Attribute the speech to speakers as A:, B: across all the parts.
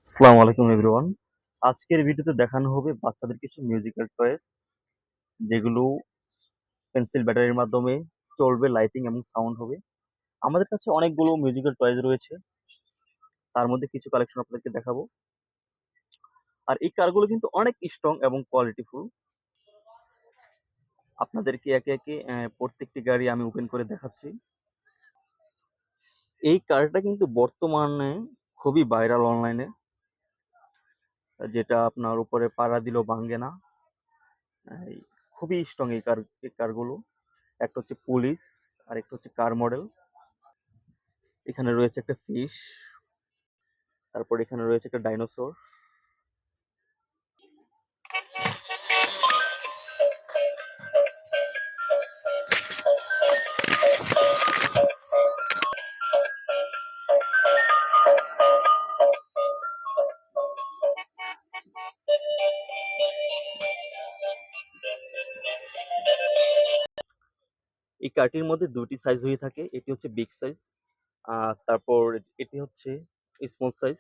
A: আসসালামু আলাইকুম এভরিওয়ান। আজকের ভিডিওতে দেখানো হবে বাচ্চাদের কিছু মিউজিক্যাল টয়েস যেগুলো পেন্সিল ব্যাটারির মাধ্যমে চলবে, লাইটিং এবং সাউন্ড হবে। আমাদের কাছে অনেকগুলো মিউজিক্যাল টয়েস রয়েছে, তার মধ্যে কিছু কালেকশন আপনাদেরকে দেখাবো। আর এই কারগুলো কিন্তু অনেক স্ট্রং এবং কোয়ালিটিফুল। আপনাদেরকে একে একে প্রত্যেকটি গাড়ি আমি ওপেন করে দেখাচ্ছি। এই কারটা কিন্তু বর্তমানে খুবই ভাইরাল অনলাইনে, যেটা আপনার উপরে পাড়া দিলেও ভাঙে না। এই খুবই স্ট্রং এই কারগুলো। একটা হচ্ছে পুলিশ আর একটা হচ্ছে কার মডেল। এখানে রয়েছে একটা ফিশ, তারপর এখানে রয়েছে একটা ডাইনোসর। এই কারটির মধ্যে দুটি সাইজ হয়ে থাকে, এটি হচ্ছে বিগ সাইজ, তারপর এটি হচ্ছে স্মল সাইজ।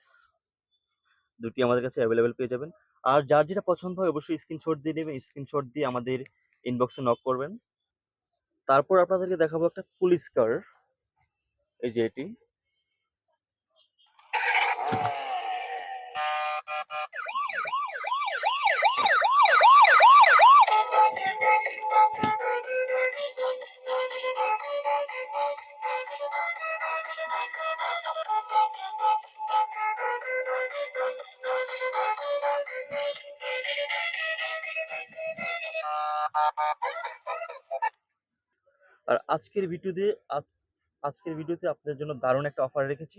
A: দুটি আমাদের কাছে অ্যাভেলেবেল পেয়ে যাবেন। আর যার যেটা পছন্দ হয় অবশ্যই স্ক্রিনশট দিয়ে নেবেন, স্ক্রিনশট দিয়ে আমাদের ইনবক্সে নক করবেন। তারপর আপনাদেরকে দেখাবো একটা পুলিশ কার, এই যে এটি। আর আজকের ভিডিওতে আপনাদের জন্য দারুণ একটা অফার রেখেছি।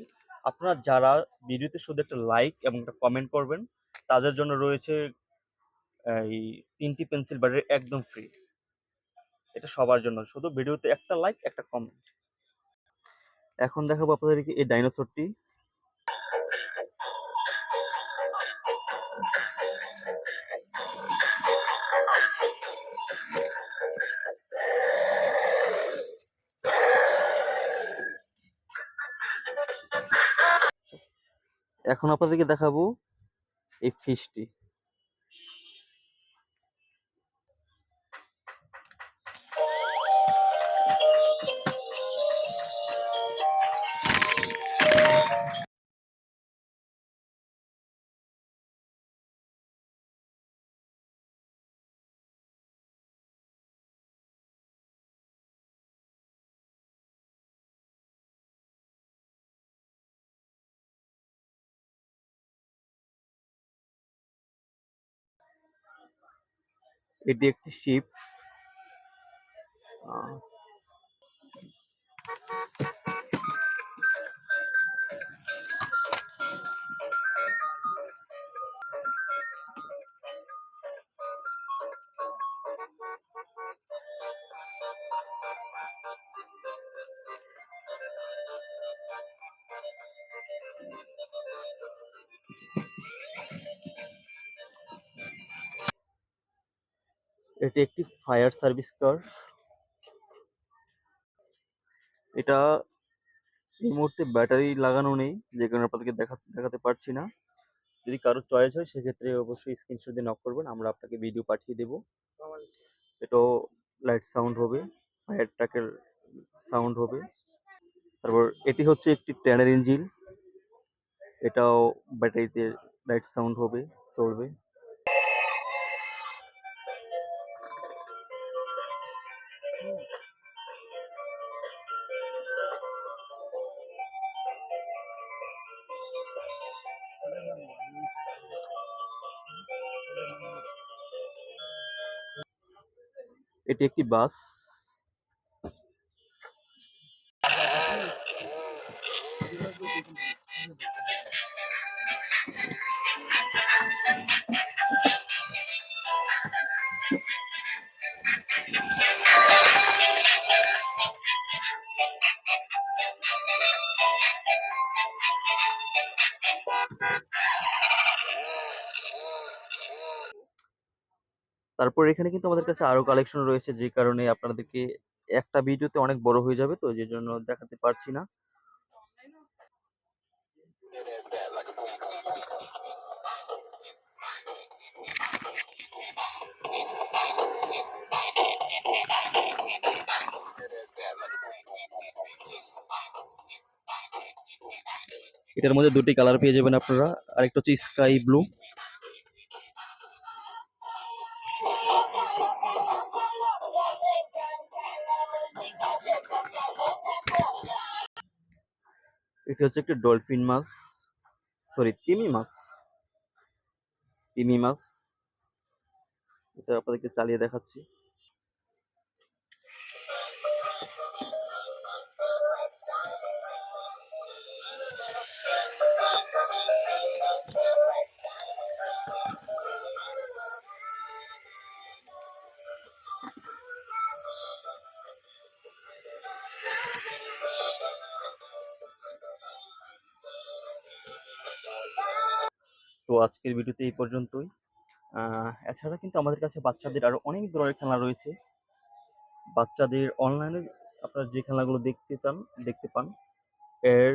A: আপনারা যারা ভিডিওতে শুধু একটা লাইক এবং একটা কমেন্ট করবেন, তাদের জন্য রয়েছে এই 3টি পেন্সিল ব্যাটারি একদম ফ্রি। এটা সবার জন্য, শুধু ভিডিওতে একটা লাইক একটা কমেন্ট। এখন দেখাবো আপনাদেরকে এই ডাইনোসরটি। এখন আপনাদেরকে দেখাবো এই ফিশটি। এটি একটি শিপ। এটি একটি ফায়ার সার্ভিস কার। এটা এই মুহূর্তে ব্যাটারি লাগানো নেই, যে কারণে আপনাদেরকে দেখাতে পারছি না। যদি কারো চয়েস হয় সেক্ষেত্রে অবশ্যই স্ক্রিনশট দিয়ে নক করবেন, আমরা আপনাকে ভিডিও পাঠিয়ে দেব। এটাও লাইট সাউন্ড হবে, ফায়ার ট্রাকের সাউন্ড হবে। তারপর এটি হচ্ছে একটি ট্রেনের ইঞ্জিন, এটাও ব্যাটারিতে লাইট সাউন্ড হবে, চলবে। এটি একটি বাস। তারপর এখানে কিন্তু আমাদের কাছে আরো কালেকশন রয়েছে, যে কারণে আপনাদেরকে একটা ভিডিওতে অনেক বড় হয়ে যাবে, তো যে জন্য দেখাতে পারছি না। এটার মধ্যে দুটি কালার পেয়ে যাবেন আপনারা, আরেকটা হচ্ছে স্কাই ব্লু। এটা হচ্ছে একটা ডলফিন মাছ, সরি তিমি মাছ, তিমি মাছ। এটা আপনাদেরকে চালিয়ে দেখাচ্ছি। তো আজকের ভিডিওতে এই পর্যন্তই। এছাড়া কিন্তু আমাদের কাছে বাচ্চাদের আরো অনেক ধরনের খেলনা রয়েছে। বাচ্চাদের অনলাইনে আপনারা যে খেলনাগুলো দেখতে চান দেখতে পান, এর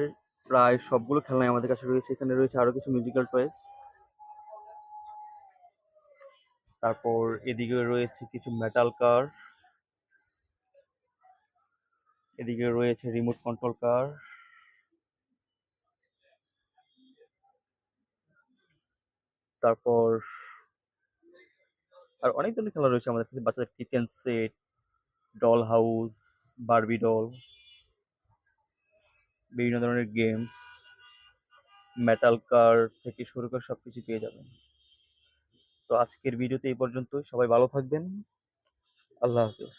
A: প্রায় সবগুলো খেলনাই আমাদের কাছে রয়েছে। এখানে রয়েছে আরো কিছু মিউজিক্যাল টয়েস, তারপর এদিকে রয়েছে কিছু মেটাল কার, এদিকে রয়েছে রিমোট কন্ট্রোল কার, তারপর আর অনেক ধরনের খেলা রয়েছে আমাদের কাছে। বাচ্চাদের kitchen set, doll house, Barbie doll, বিভিন্ন ধরনের গেমস, মেটাল কার থেকে শুরু করে সবকিছু পেয়ে যাবেন। তো আজকের ভিডিওতে এই পর্যন্ত। সবাই ভালো থাকবেন। আল্লাহ হাফেজ।